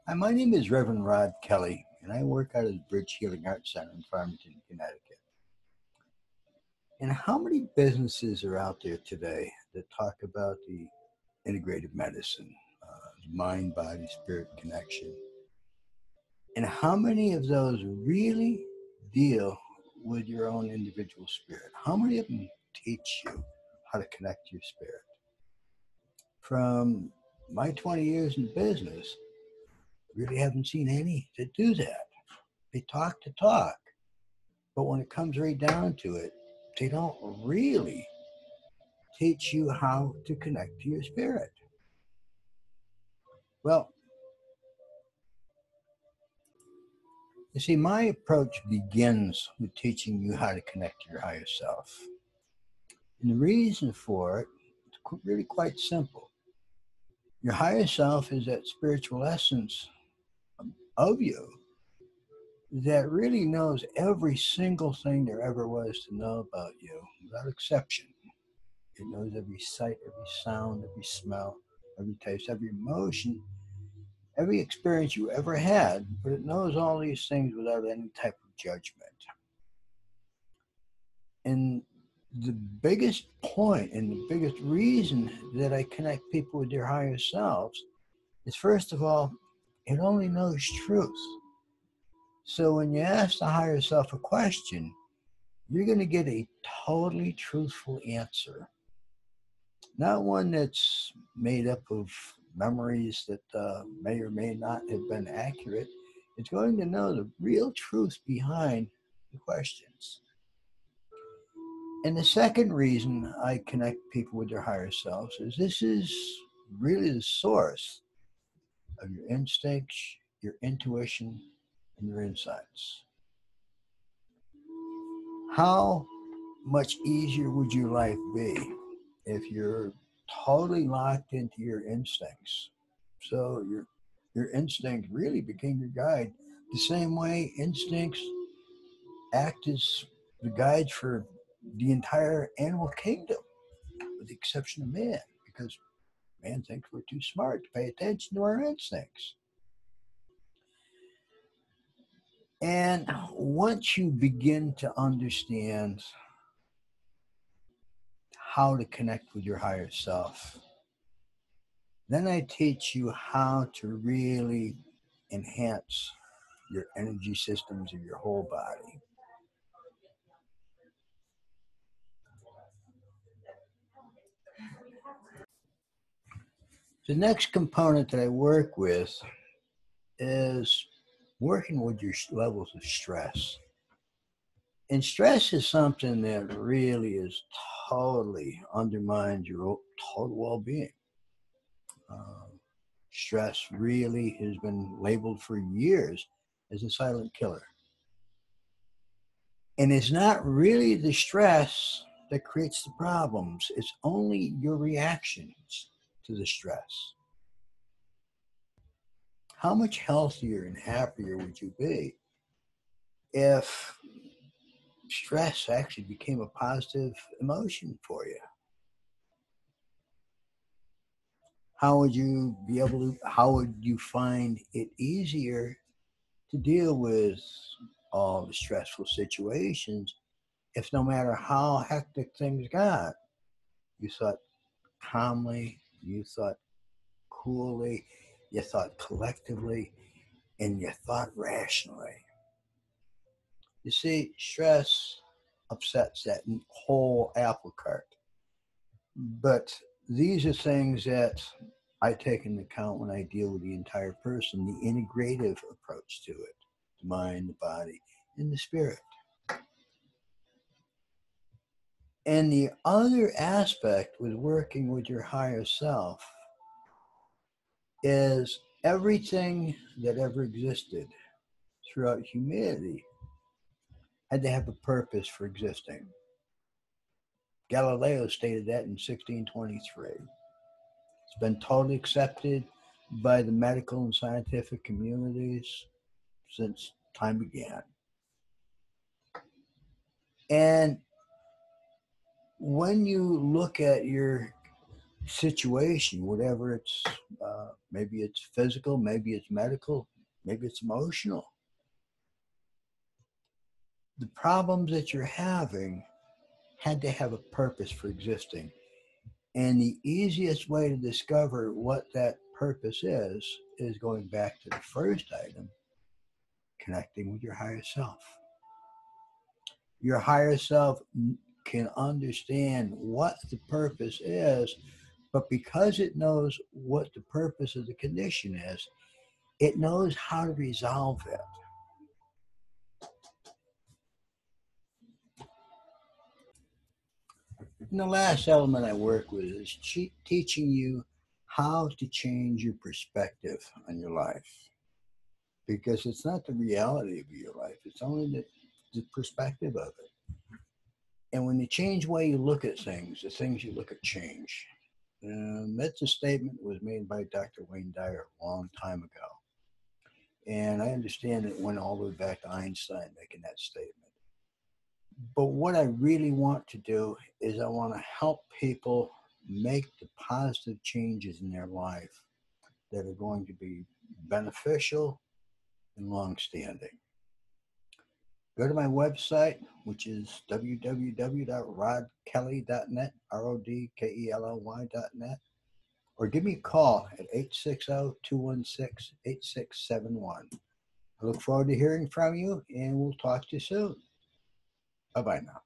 Hi, my name is Reverend Rod Kelly, and I work out of the Bridge Healing Arts Center in Farmington, Connecticut. And how many businesses are out there today that talk about the integrative medicine, mind, body, spirit connection? And how many of those really deal with your own individual spirit? How many of them teach you how to connect to your spirit? From my 20 years in business, really haven't seen any that do that. They talk the talk. But when it comes right down to it, they don't really teach you how to connect to your spirit. Well, you see, my approach begins with teaching you how to connect to your higher self. And the reason for it is really quite simple. Your higher self is that spiritual essence of you that really knows every single thing there ever was to know about you without exception. It knows every sight, every sound, every smell, every taste, every emotion, every experience you ever had, but it knows all these things without any type of judgment. And the biggest point and the biggest reason that I connect people with their higher selves is, first of all, it only knows truth. So when you ask the higher self a question, you're going to get a totally truthful answer. Not one that's made up of memories that may or may not have been accurate. It's going to know the real truth behind the questions. And the second reason I connect people with their higher selves is this is really the source of your instincts, your intuition, and your insights. How much easier would your life be if you're totally locked into your instincts? So your instinct really became your guide. The same way instincts act as the guides for the entire animal kingdom, with the exception of man, because man thinks we're too smart to pay attention to our instincts. And once you begin to understand how to connect with your higher self, then I teach you how to really enhance your energy systems of your whole body. The next component that I work with is working with your levels of stress. And stress is something that really is totally undermines your total well-being. Uh, Stress really has been labeled for years as a silent killer. And it's not really the stress that creates the problems. It's only your reactions to the stress. How much healthier and happier would you be if stress actually became a positive emotion for you? How would you find it easier to deal with all the stressful situations if, no matter how hectic things got, you thought calmly, you thought coolly, you thought collectively, and you thought rationally? You see, stress upsets that whole apple cart. But these are things that I take into account when I deal with the entire person, the integrative approach to it, the mind, the body, and the spirit. And the other aspect with working with your higher self is everything that ever existed throughout humanity had to have a purpose for existing. Galileo stated that in 1623. It's been totally accepted by the medical and scientific communities since time began. And when you look at your situation, whatever it's, maybe it's physical, maybe it's medical, maybe it's emotional. The problems that you're having had to have a purpose for existing. And the easiest way to discover what that purpose is going back to the first item, connecting with your higher self. Your higher self can understand what the purpose is, but because it knows what the purpose of the condition is, it knows how to resolve it. And the last element I work with is teaching you how to change your perspective on your life. Because it's not the reality of your life, it's only the perspective of it. And when you change the way you look at things, the things you look at change. That's a statement that was made by Dr. Wayne Dyer a long time ago. And I understand it went all the way back to Einstein making that statement. But what I really want to do is I want to help people make the positive changes in their life that are going to be beneficial and long-standing. Go to my website, which is www.rodkelly.net, rodkelly.net, or give me a call at 860-216-8671. I look forward to hearing from you, and we'll talk to you soon. Bye-bye now.